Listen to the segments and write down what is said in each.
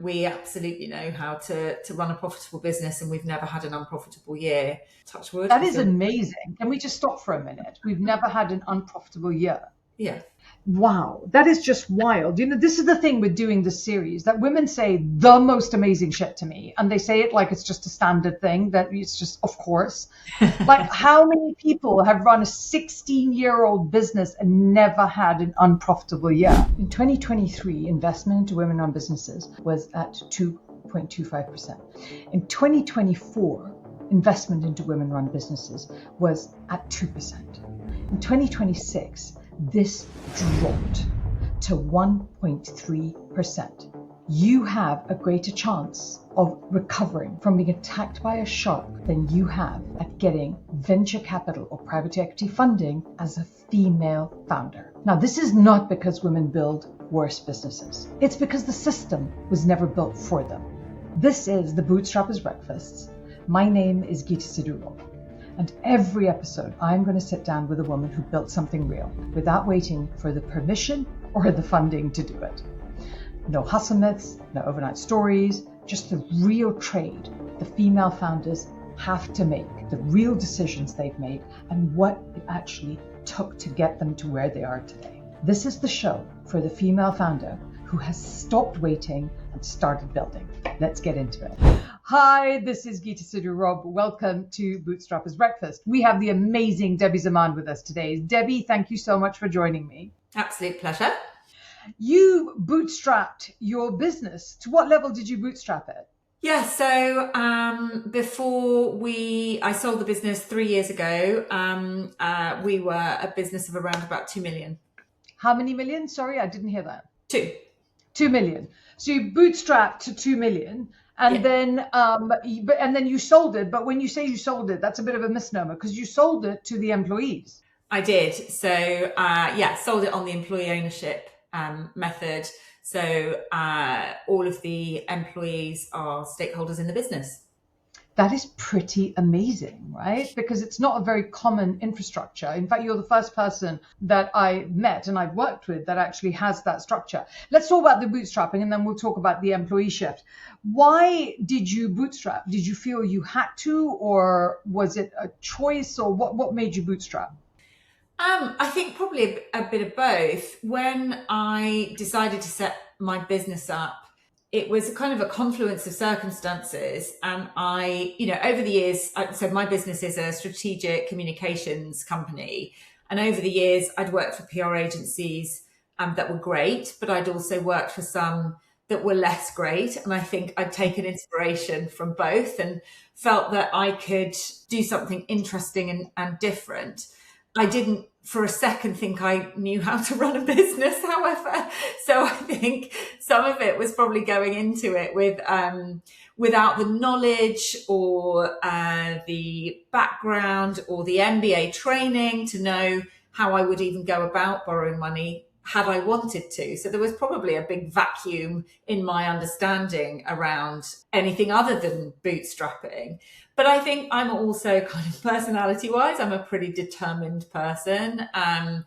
We absolutely know how to run a profitable business, and we've never had an unprofitable year. Touch wood. That is amazing. Can we just stop for a minute? We've never had an unprofitable year. Yeah. Wow, that is just wild. This is the thing with doing this series, that women say the most amazing shit to me, and they say it like it's just a standard thing, that it's just, of course. Like, how many people have run a 16-year-old business and never had an unprofitable year? In 2023, investment into women-run businesses was at 2.25%. In 2024, investment into women-run businesses was at 2%. In 2026, this dropped to 1.3%. You have a greater chance of recovering from being attacked by a shark than you have at getting venture capital or private equity funding as a female founder. Now, this is not because women build worse businesses. It's because the system was never built for them. This is the Bootstrappers Breakfasts. My name is Geeta Siduro. And every episode, I'm going to sit down with a woman who built something real without waiting for the permission or the funding to do it. No hustle myths, no overnight stories, just the real trade the female founders have to make, the real decisions they've made, and what it actually took to get them to where they are today. This is the show for the female founder who has stopped waiting and started building. Let's get into it. Hi, this is Geeta Siduro. Welcome to Bootstrappers Breakfast. We have the amazing Debbie Zaman with us today. Debbie, thank you so much for joining me. Absolute pleasure. You bootstrapped your business. To what level did you bootstrap it? Yeah, so before I sold the business 3 years ago, we were a business of around about 2 million. How many million? Sorry, I didn't hear that. 2 million. So you bootstrapped to 2 million. And then you sold it. But when you say you sold it, that's a bit of a misnomer because you sold it to the employees. I did. So sold it on the employee ownership method. So all of the employees are stakeholders in the business. That is pretty amazing, right? Because it's not a very common infrastructure. In fact, you're the first person that I met and I've worked with that actually has that structure. Let's talk about the bootstrapping and then we'll talk about the employee shift. Why did you bootstrap? Did you feel you had to, or was it a choice, or what made you bootstrap? I think probably a bit of both. When I decided to set my business up, it was kind of a confluence of circumstances. And over the years, so my business is a strategic communications company. And over the years, I'd worked for PR agencies that were great, but I'd also worked for some that were less great. And I think I'd taken inspiration from both and felt that I could do something interesting and different. I didn't for a second think I knew how to run a business, however. So I think some of it was probably going into it with without the knowledge or the background or the MBA training to know how I would even go about borrowing money had I wanted to. So there was probably a big vacuum in my understanding around anything other than bootstrapping. But I think I'm also kind of personality-wise, I'm a pretty determined person. After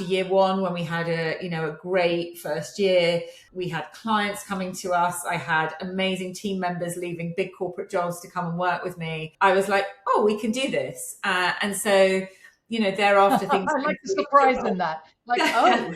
year one, when we had a great first year, we had clients coming to us. I had amazing team members leaving big corporate jobs to come and work with me. I was like, oh, we can do this. And so, thereafter things. I like the surprise in that. Like, oh.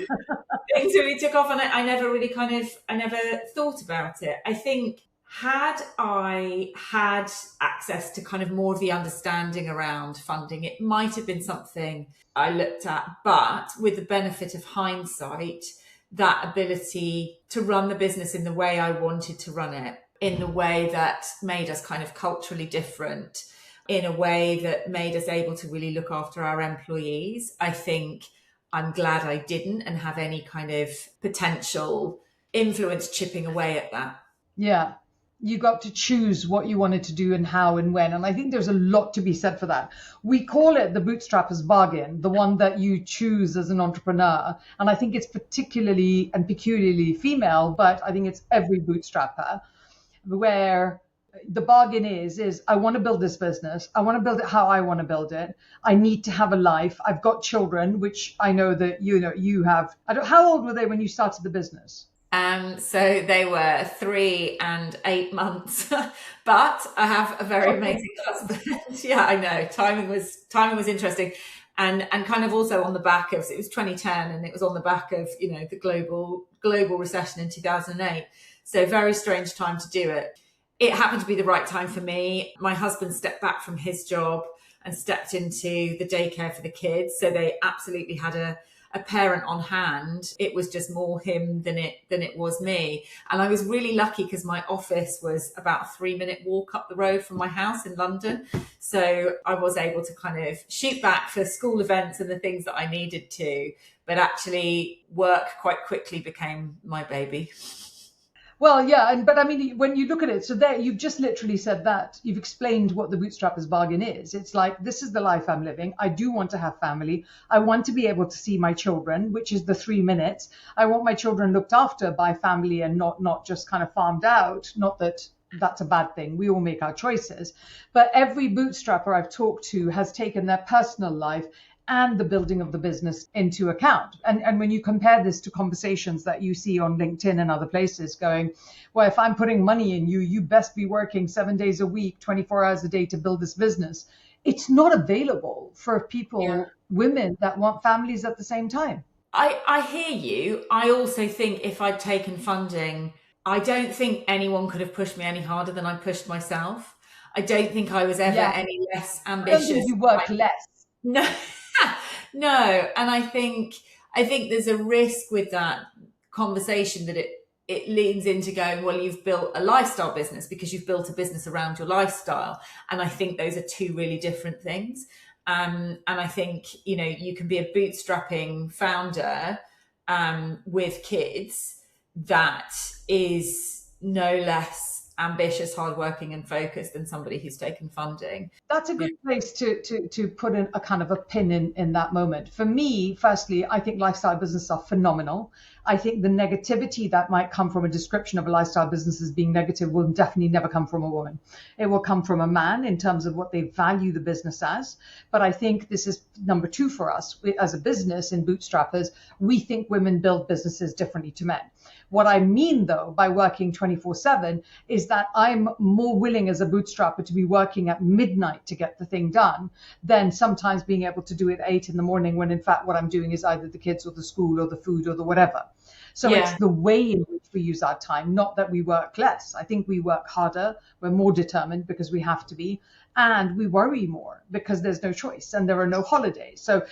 Things really took off, and I never really I never thought about it. I think had I had access to kind of more of the understanding around funding, it might have been something I looked at. But with the benefit of hindsight, that ability to run the business in the way I wanted to run it, in the way that made us kind of culturally different, in a way that made us able to really look after our employees, I think I'm glad I didn't and have any kind of potential influence chipping away at that. Yeah. You got to choose what you wanted to do and how and when. And I think there's a lot to be said for that. We call it the bootstrapper's bargain, the one that you choose as an entrepreneur. And I think it's particularly and peculiarly female, but I think it's every bootstrapper, where the bargain is I want to build this business. I want to build it how I want to build it. I need to have a life. I've got children, which I know that you have. How old were they when you started the business? So they were 3 and 8 months, but I have a very amazing husband. Yeah, I know. Timing was interesting, and kind of also on the back of, it was 2010, and it was on the back of the global recession in 2008. So very strange time to do it. It happened to be the right time for me. My husband stepped back from his job and stepped into the daycare for the kids, so they absolutely had a parent on hand. It was just more him than it was me. And I was really lucky because my office was about a 3-minute walk up the road from my house in London. So I was able to kind of shoot back for school events and the things that I needed to, but actually work quite quickly became my baby. Well, yeah, but I mean, when you look at it, so there you've just literally said that. You've explained what the bootstrapper's bargain is. It's like, this is the life I'm living. I do want to have family. I want to be able to see my children, which is the 3 minutes. I want my children looked after by family and not just kind of farmed out. Not that that's a bad thing. We all make our choices. But every bootstrapper I've talked to has taken their personal life and the building of the business into account. And when you compare this to conversations that you see on LinkedIn and other places going, well, if I'm putting money in you, you best be working 7 days a week, 24 hours a day to build this business. It's not available for people, Yeah. women that want families at the same time. I hear you. I also think if I'd taken funding, I don't think anyone could have pushed me any harder than I pushed myself. I don't think I was ever Yeah. any less I don't think ambitious. you work less. No, no. And I think there's a risk with that conversation that it leans into going, well, you've built a lifestyle business because you've built a business around your lifestyle. And I think those are two really different things. And I think, you can be a bootstrapping founder with kids that is no less ambitious, hardworking, and focused than somebody who's taken funding. That's a Yeah. good place to put in a kind of a pin in that moment. For me, firstly, I think lifestyle businesses are phenomenal. I think the negativity that might come from a description of a lifestyle business as being negative will definitely never come from a woman. It will come from a man in terms of what they value the business as. But I think this is number two for us. As a business in Bootstrappers, we think women build businesses differently to men. What I mean, though, by working 24/7 is that I'm more willing as a bootstrapper to be working at midnight to get the thing done than sometimes being able to do it 8 in the morning when in fact what I'm doing is either the kids or the school or the food or the whatever. So it's Yeah. the way in which we use our time, not that we work less. I think we work harder, we're more determined because we have to be, and we worry more because there's no choice and there are no holidays. So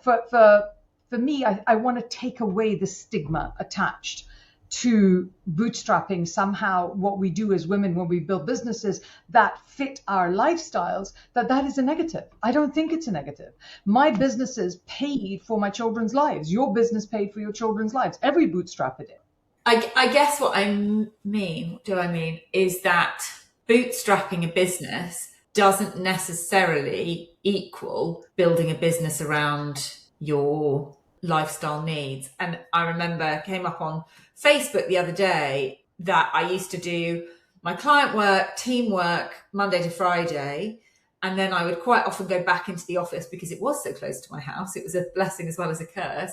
for me, I want to take away the stigma attached to bootstrapping. Somehow what we do as women when we build businesses that fit our lifestyles, that is a negative. I don't think it's a negative. My businesses paid for my children's lives. Your business paid for your children's lives. Every bootstrapper did. I guess what I mean is that bootstrapping a business doesn't necessarily equal building a business around your lifestyle needs. And I remember came up on Facebook the other day that I used to do my client work, teamwork, Monday to Friday. And then I would quite often go back into the office because it was so close to my house. It was a blessing as well as a curse.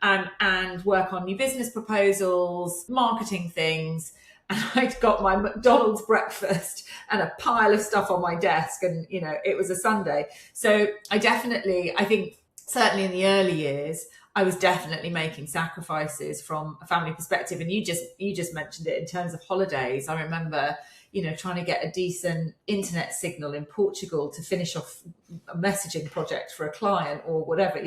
And work on new business proposals, marketing things. And I'd got my McDonald's breakfast and a pile of stuff on my desk. And, it was a Sunday. So I think certainly in the early years, I was definitely making sacrifices from a family perspective. And you just mentioned it in terms of holidays. I remember, trying to get a decent internet signal in Portugal to finish off a messaging project for a client or whatever.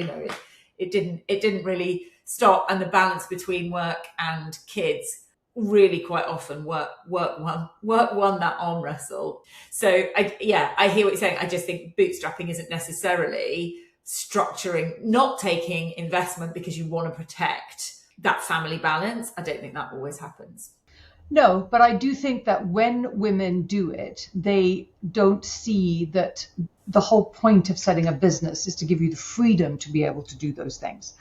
It didn't really stop. And the balance between work and kids really quite often work won that arm wrestle. So I hear what you're saying. I just think bootstrapping isn't necessarily structuring, not taking investment because you want to protect that family balance. I don't think that always happens. No, but I do think that when women do it, they don't see that the whole point of setting a business is to give you the freedom to be able to do those things.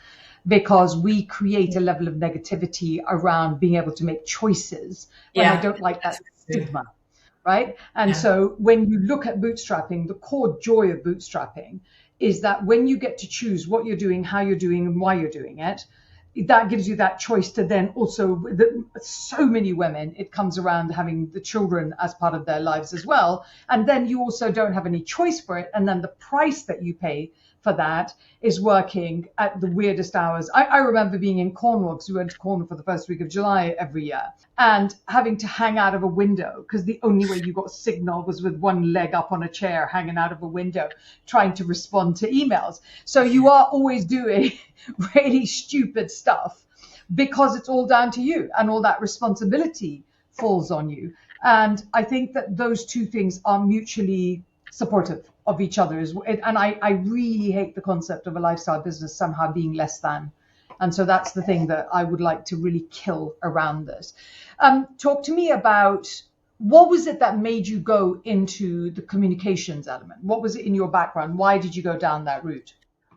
Because we create a level of negativity around being able to make choices. And I don't like that stigma, right? And so when you look at bootstrapping, the core joy of bootstrapping is that when you get to choose what you're doing, how you're doing, and why you're doing it, that gives you that choice to then also, so many women, it comes around having the children as part of their lives as well. And then you also don't have any choice for it. And then the price that you pay for that is working at the weirdest hours. I remember being in Cornwall, because we went to Cornwall for the first week of July every year, and having to hang out of a window because the only way you got signal was with one leg up on a chair, hanging out of a window, trying to respond to emails. So you are always doing really stupid stuff because it's all down to you, and all that responsibility falls on you. And I think that those two things are mutually supportive of each other. And I really hate the concept of a lifestyle business somehow being less than. And so that's the thing that I would like to really kill around this. Talk to me about, what was it that made you go into the communications element? What was it in your background? Why did you go down that route?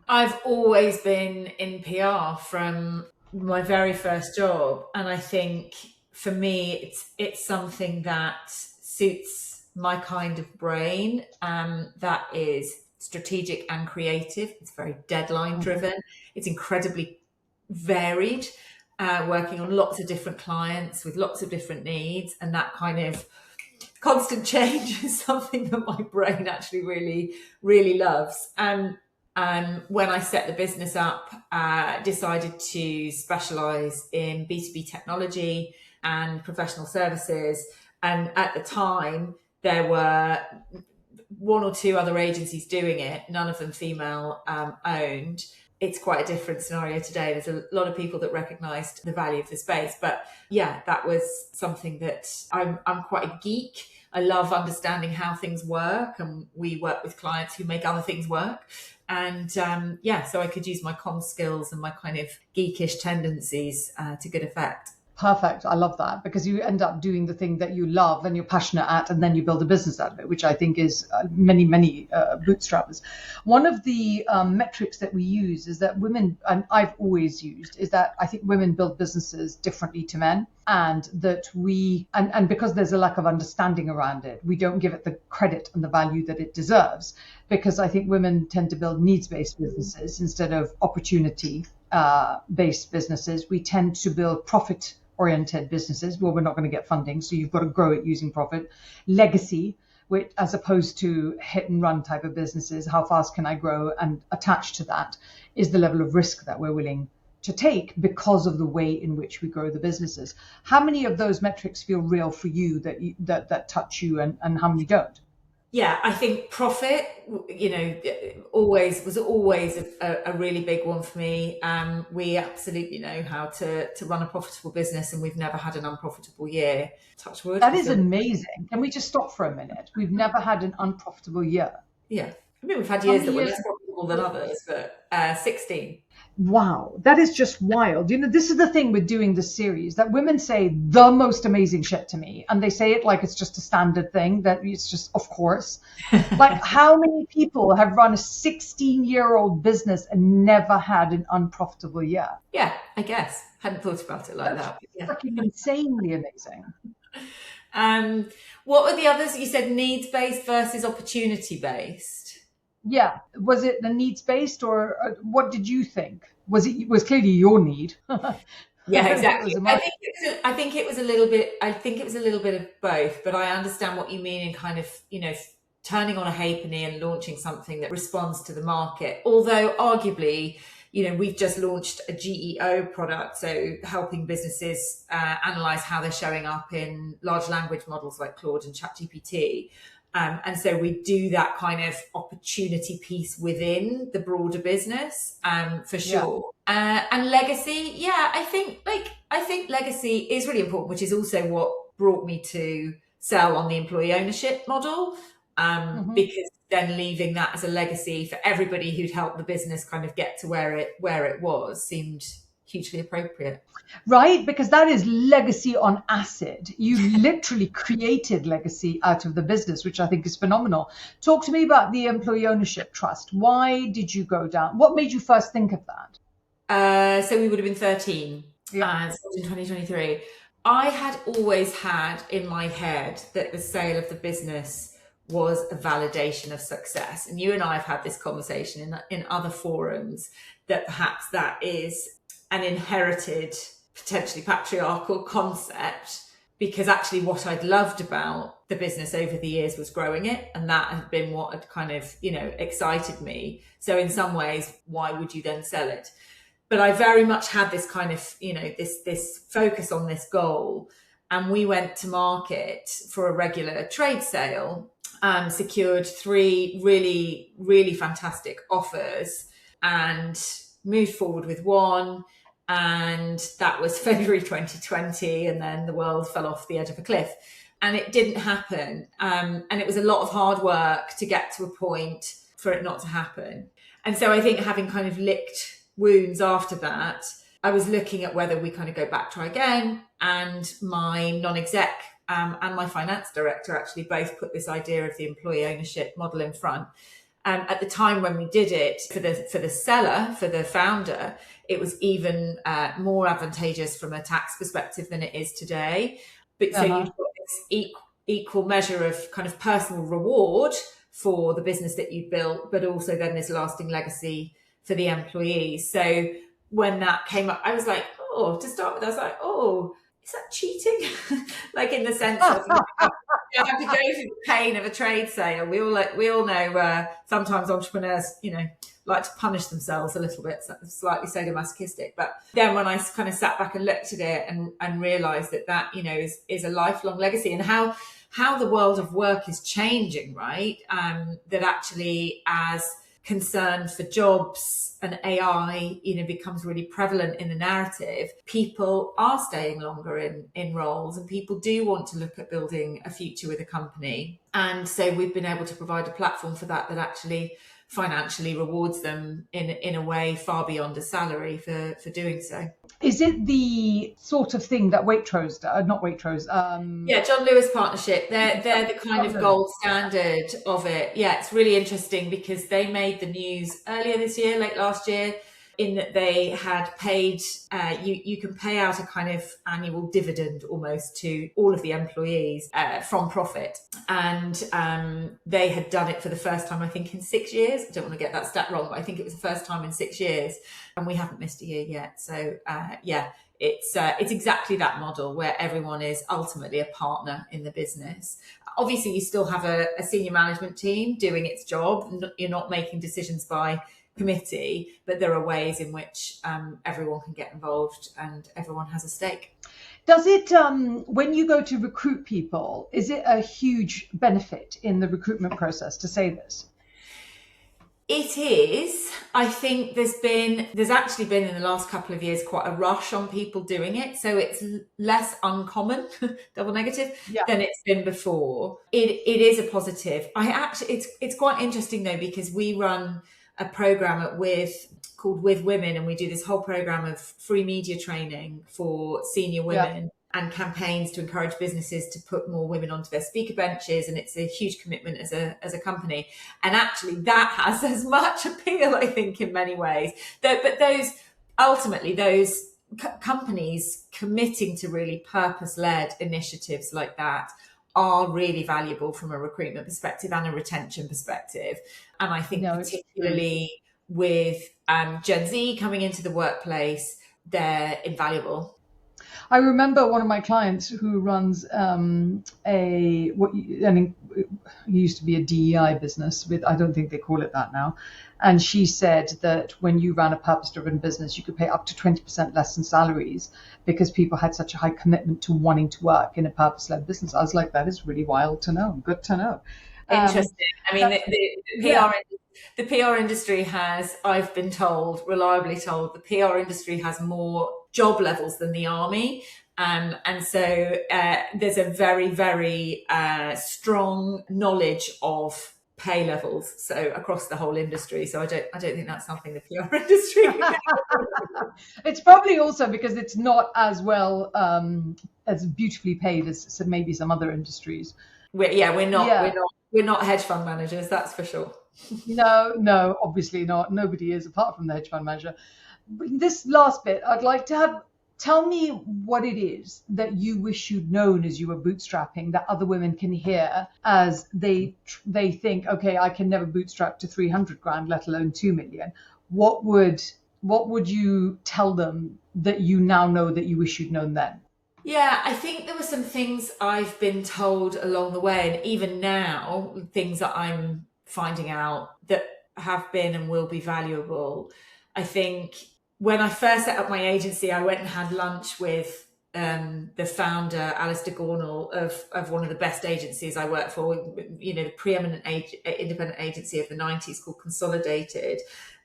I've always been in PR from my very first job, and I think for me it's something that suits my kind of brain, that is strategic and creative. It's very deadline driven. It's incredibly varied, working on lots of different clients with lots of different needs, and that kind of constant change is something that my brain actually really, really loves. And when I set the business up, decided to specialise in B2B technology and professional services. And at the time, there were one or two other agencies doing it, none of them female owned. It's quite a different scenario today. There's a lot of people that recognised the value of the space. But yeah, that was something that I'm quite a geek. I love understanding how things work, and we work with clients who make other things work. And so I could use my comm skills and my kind of geekish tendencies to good effect. Perfect. I love that, because you end up doing the thing that you love and you're passionate at, and then you build a business out of it, which I think is many bootstrappers. One of the metrics that we use is that women, and I've always used, is that I think women build businesses differently to men, and that and because there's a lack of understanding around it, we don't give it the credit and the value that it deserves, because I think women tend to build needs-based businesses instead of opportunity-based businesses. We tend to build profit-oriented businesses. Well, we're not going to get funding, so you've got to grow it using profit. Legacy, which, as opposed to hit and run type of businesses, how fast can I grow? And attached to that is the level of risk that we're willing to take because of the way in which we grow the businesses. How many of those metrics feel real for you that touch you, and how many don't? Yeah, I think profit, was always a really big one for me. We absolutely know how to run a profitable business, and we've never had an unprofitable year. Touch wood. That is amazing. Can we just stop for a minute? We've never had an unprofitable year. Yeah. I mean, we've had years that were less profitable than others, but 16. Wow, that is just wild. This is the thing with doing this series, that women say the most amazing shit to me, and they say it like it's just a standard thing, that it's just, of course. Like, how many people have run a 16-year-old business and never had an unprofitable year? Yeah, I guess. Hadn't thought about it like that. Yeah. Freaking insanely amazing. What were the others? You said needs-based versus opportunity-based. Yeah. Was it the needs-based, or what did you think? Was clearly your need? Yeah, exactly. I think it was a little bit of both, but I understand what you mean in kind of, turning on a halfpenny and launching something that responds to the market. Although arguably, we've just launched a GEO product, so helping businesses analyze how they're showing up in large language models like Claude and ChatGPT. And so we do that kind of opportunity piece within the broader business, for sure. Yeah. And legacy, yeah, I think legacy is really important, which is also what brought me to sell on the employee ownership model, because then leaving that as a legacy for everybody who'd helped the business kind of get to where it was seemed hugely appropriate. Right, because that is legacy on acid. You literally created legacy out of the business, which I think is phenomenal. Talk to me about the employee ownership trust. Why did you go down? What made you first think of that? So we would have been 13 in 2023. I had always had in my head that the sale of the business was a validation of success. And you and I have had this conversation in other forums, that perhaps that is an inherited, potentially patriarchal concept, because actually what I'd loved about the business over the years was growing it. And that had been what had kind of, excited me. So in some ways, why would you then sell it? But I very much had this kind of, this focus on this goal. And we went to market for a regular trade sale, secured 3 really, really fantastic offers and moved forward with one. And that was February 2020. And then the world fell off the edge of a cliff. And it didn't happen. And it was a lot of hard work to get to a point for it not to happen. And so I think having kind of licked wounds after that, I was looking at whether we kind of go back, try again. And my non-exec and my finance director actually both put this idea of the employee ownership model in front. At the time when we did it, for the seller, for the founder, it was even more advantageous from a tax perspective than it is today. But so you've got this equal measure of kind of personal reward for the business that you built, but also then this lasting legacy for the employees. So when that came up, I was like, to start with, I was like, is that cheating? Like in the sense of you have to go through the pain of a trade sale. We all know sometimes entrepreneurs, like to punish themselves a little bit, slightly sadomasochistic. But then when I kind of sat back and looked at it and realised that is a lifelong legacy, and how the world of work is changing, right? That actually as concern for jobs and AI, becomes really prevalent in the narrative, people are staying longer in roles, and people do want to look at building a future with a company. And so we've been able to provide a platform for that actually financially rewards them in a way far beyond a salary for doing so. Is it the sort of thing that Waitrose, not Waitrose? John Lewis Partnership. They're the kind of gold standard of it. Yeah, it's really interesting because they made the news earlier this year, late last year, in that they had paid, you can pay out a kind of annual dividend almost to all of the employees from profit. And they had done it for the first time, I think, in 6 years. I don't want to get that stat wrong, but I think it was the first time in 6 years. And we haven't missed a year yet. So it's exactly that model where everyone is ultimately a partner in the business. Obviously, you still have a senior management team doing its job. You're not making decisions by committee, but there are ways in which everyone can get involved and everyone has a stake. Does it, when you go to recruit people, is it a huge benefit in the recruitment process to say this? It is. I think there's actually been in the last couple of years quite a rush on people doing it. So it's less uncommon, double negative, than it's been before. It is a positive. It's quite interesting though, because we run a program called With Women, and we do this whole program of free media training for senior women and campaigns to encourage businesses to put more women onto their speaker benches. And it's a huge commitment as a company. And actually that has as much appeal, I think, in many ways. But those companies committing to really purpose-led initiatives like that are really valuable from a recruitment perspective and a retention perspective. And I think particularly with Gen Z coming into the workplace, they're invaluable. I remember one of my clients who runs it used to be a DEI business with, I don't think they call it that now. And she said that when you ran a purpose-driven business, you could pay up to 20% less in salaries because people had such a high commitment to wanting to work in a purpose-led business. I was like, that is really wild to know. Good to know. Interesting. I mean, the PR industry has, I've been told, reliably told, the PR industry has more job levels than the army. And so there's a very, very strong knowledge of pay levels, so across the whole industry. So I don't think that's something the PR industry. It's probably also because it's not as well as beautifully paid as maybe some other industries. We're not hedge fund managers, that's for sure. No, obviously not. Nobody is, apart from the hedge fund manager. This last bit, I'd like to tell me what it is that you wish you'd known as you were bootstrapping that other women can hear as they think, okay, I can never bootstrap to 300 grand, let alone 2 million. What would you tell them that you now know that you wish you'd known then? Yeah, I think there were some things I've been told along the way, and even now, things that I'm finding out that have been and will be valuable. I think when I first set up my agency, I went and had lunch with the founder, Alistair Gornall, of one of the best agencies I work for, the preeminent independent agency of the 90s called Consolidated.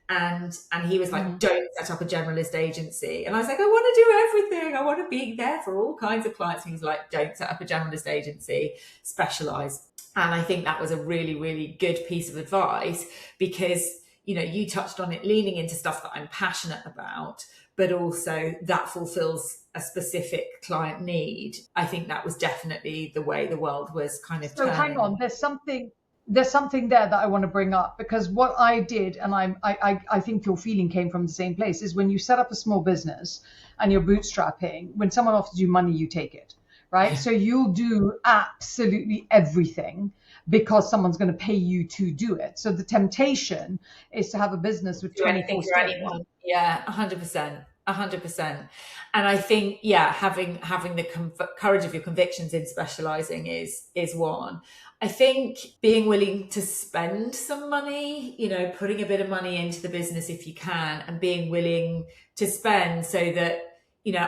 And he was like, don't set up a generalist agency. And I was like, I want to do everything. I want to be there for all kinds of clients. And he was like, don't set up a generalist agency, specialize. And I think that was a really, really good piece of advice because, you touched on it, leaning into stuff that I'm passionate about, but also that fulfills a specific client need. I think that was definitely the way the world was kind of turning. Hang on, there's something there that I want to bring up, because what I did, and I think your feeling came from the same place, is when you set up a small business and you're bootstrapping, when someone offers you money, you take it, right? So you'll do absolutely everything because someone's going to pay you to do it. So the temptation is to have a business with 24 anyone. Yeah, 100%. 100%. And I think, having the courage of your convictions in specializing is one. I think being willing to spend some money, putting a bit of money into the business if you can, and being willing to spend so that,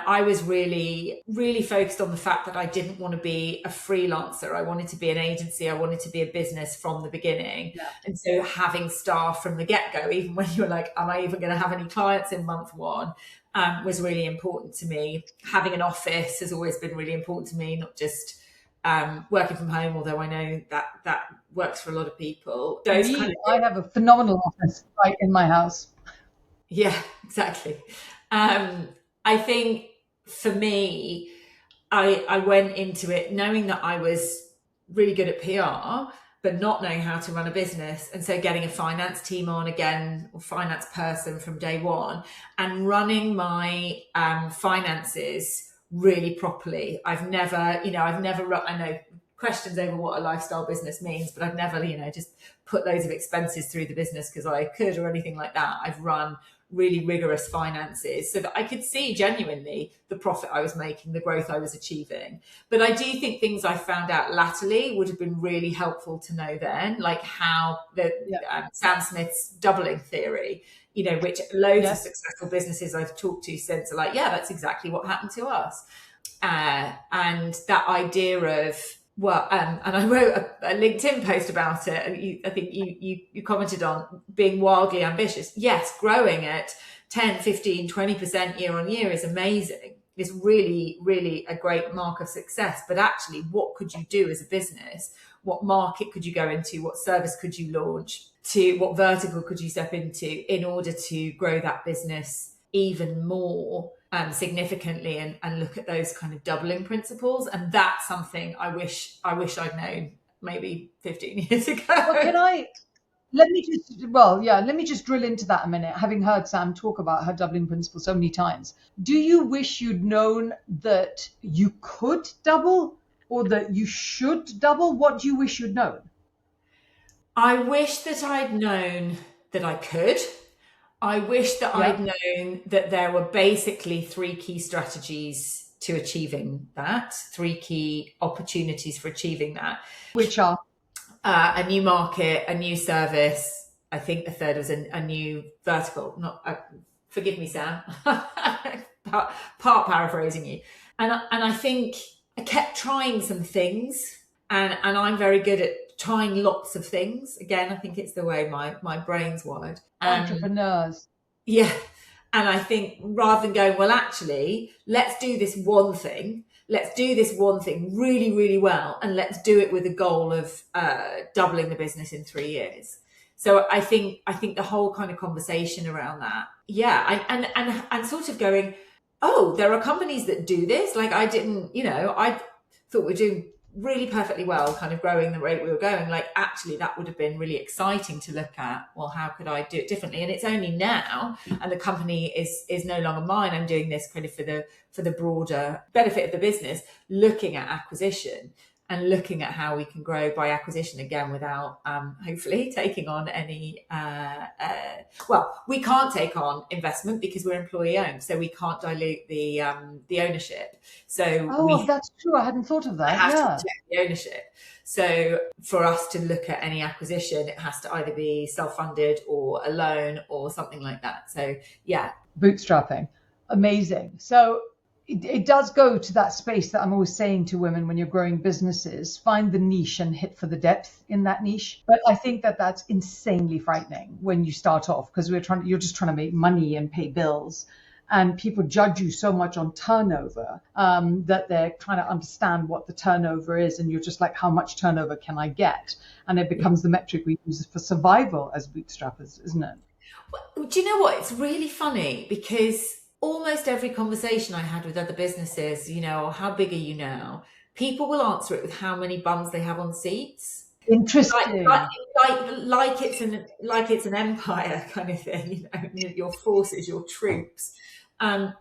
I was really, really focused on the fact that I didn't want to be a freelancer. I wanted to be an agency. I wanted to be a business from the beginning. Yeah. And so having staff from the get-go, even when you were like, am I even going to have any clients in month one, was really important to me. Having an office has always been really important to me, not just working from home, although I know that works for a lot of people. I have a phenomenal office right in my house. Yeah, exactly. I think for me, I went into it knowing that I was really good at PR, but not knowing how to run a business. And so getting a finance team on again, or finance person from day one, and running my finances really properly. I've never, I know questions over what a lifestyle business means, but I've never, just put loads of expenses through the business because I could or anything like that. I've run really rigorous finances so that I could see genuinely the profit I was making, the growth I was achieving. But I do think things I found out latterly would have been really helpful to know then, like how Sam Smith's doubling theory, which loads of successful businesses I've talked to since are like, that's exactly what happened to us. And that idea of, and I wrote a LinkedIn post about it, and I think you commented on being wildly ambitious. Yes, growing at 10, 15, 20% year on year is amazing. It's really, really a great mark of success. But actually, what could you do as a business? What market could you go into? What service could you launch? To what vertical could you step into in order to grow that business even more significantly and look at those kind of doubling principles? And that's something I wish I'd known maybe 15 years ago. Well, let me just drill into that a minute. Having heard Sam talk about her doubling principle so many times, do you wish you'd known that you could double or that you should double? What do you wish you'd known? I wish that I'd known that I could. I wish that I'd known that there were basically 3 key strategies to achieving that, 3 key opportunities for achieving that. Which are? A new market, a new service. I think the third was a new vertical. Forgive me, Sam. Part paraphrasing you. And I think I kept trying some things, and I'm very good at trying lots of things. Again, I think it's the way my brain's wired. Entrepreneurs. Yeah. And I think rather than going, well, actually, let's do this one thing. Let's do this one thing really, really well. And let's do it with a goal of doubling the business in 3 years. So I think the whole kind of conversation around that. Yeah. And sort of going, oh, there are companies that do this. Like I thought we're doing really perfectly well, kind of growing the rate we were going. Like actually that would have been really exciting to look at. Well, how could I do it differently? And it's only now, and the company is no longer mine. I'm doing this kind of for the broader benefit of the business, looking at acquisition and looking at how we can grow by acquisition again without hopefully taking on any well, we can't take on investment because we're employee owned, so we can't dilute the ownership. So Oh, we that's true. I hadn't thought of that. have to Yeah. protect the ownership. So for us to look at any acquisition, it has to either be self-funded or a loan or something like that. So yeah. Bootstrapping. Amazing. So it does go to that space that I'm always saying to women when you're growing businesses, find the niche and hit for the depth in that niche. But I think that that's insanely frightening when you start off, because you're just trying to make money and pay bills. And people judge you so much on turnover that they're trying to understand what the turnover is. And you're just like, how much turnover can I get? And it becomes the metric we use for survival as bootstrappers, isn't it? Well, do you know what? It's really funny because almost every conversation I had with other businesses, how big are you now? People will answer it with how many bums they have on seats. Interesting. Like it's an empire kind of thing, your forces, your troops.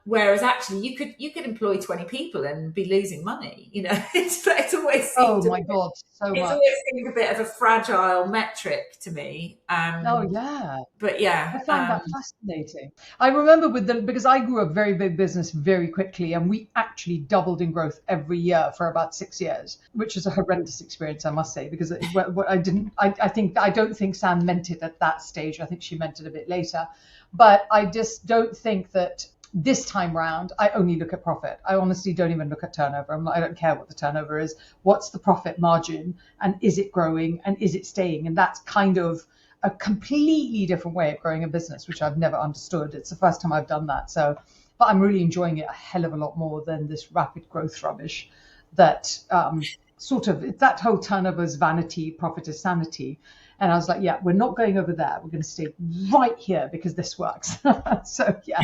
Whereas actually you could employ 20 people and be losing money. It's always Oh seemed my God, so it's much. always seemed a bit of a fragile metric to me. Oh yeah. But yeah, I find that fascinating. I remember because I grew a very big business very quickly, and we actually doubled in growth every year for about 6 years, which is a horrendous experience, I must say, because what I didn't, I don't think Sam meant it at that stage. I think she meant it a bit later, but I just don't think that this time round, I only look at profit. I honestly don't even look at turnover. I don't care what the turnover is. What's the profit margin, and is it growing, and is it staying? And that's kind of a completely different way of growing a business, which I've never understood. It's the first time I've done that. But I'm really enjoying it a hell of a lot more than this rapid growth rubbish that that whole turnover is vanity, profit is sanity. And I was like, yeah, we're not going over there. We're going to stay right here because this works. So yeah,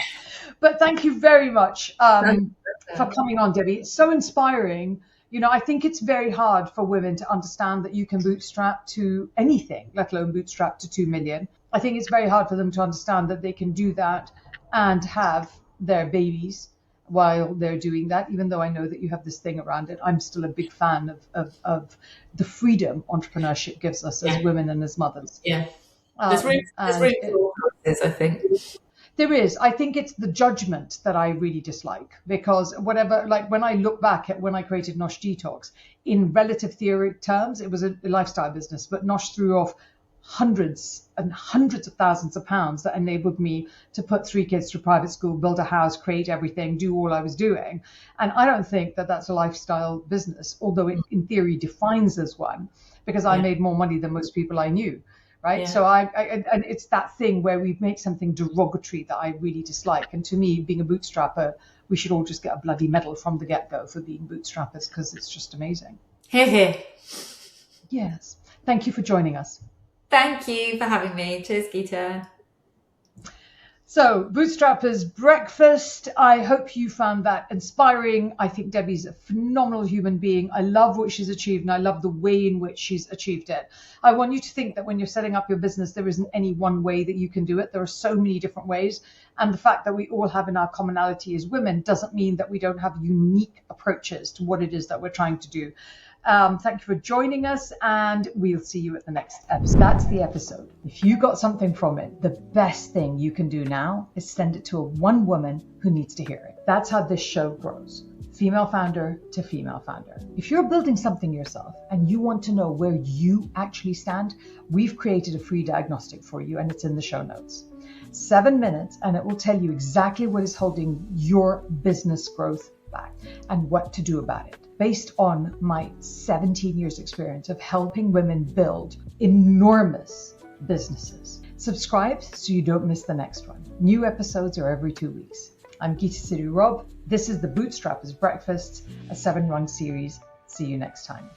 but thank you very much for coming on, Debbie. It's so inspiring. I think it's very hard for women to understand that you can bootstrap to anything, let alone bootstrap to 2 million. I think it's very hard for them to understand that they can do that and have their babies while they're doing that, even though I know that you have this thing around it. I'm still a big fan of the freedom entrepreneurship gives us as women and as mothers. Yeah. There's room for all choices, I think. There is. I think it's the judgment that I really dislike, because when I look back at when I created Nosh Detox, in relative theoretic terms, it was a lifestyle business, but Nosh threw off hundreds and hundreds of thousands of pounds that enabled me to put 3 kids through private school, build a house, create everything, do all I was doing. And I don't think that that's a lifestyle business, although it in theory defines as one, because I made more money than most people I knew. Right. Yeah. So and it's that thing where we make something derogatory that I really dislike. And to me, being a bootstrapper, we should all just get a bloody medal from the get-go for being bootstrappers, because it's just amazing. Hear. Yes. Thank you for joining us. Thank you for having me. Cheers, Geeta. So, Bootstrappers Breakfast, I hope you found that inspiring. I think Debbie's a phenomenal human being. I love what she's achieved, and I love the way in which she's achieved it. I want you to think that when you're setting up your business, there isn't any one way that you can do it. There are so many different ways. And the fact that we all have in our commonality as women doesn't mean that we don't have unique approaches to what it is that we're trying to do. Thank you for joining us, and we'll see you at the next episode. That's the episode. If you got something from it, the best thing you can do now is send it to one woman who needs to hear it. That's how this show grows. Female founder to female founder. If you're building something yourself and you want to know where you actually stand, we've created a free diagnostic for you, and it's in the show notes. 7 minutes, and it will tell you exactly what is holding your business growth back and what to do about it, based on my 17 years experience of helping women build enormous businesses. Subscribe so you don't miss the next one. New episodes are every 2 weeks. I'm Geeta Sidhu Rob. This is the Bootstrappers Breakfast, a 7-rung series. See you next time.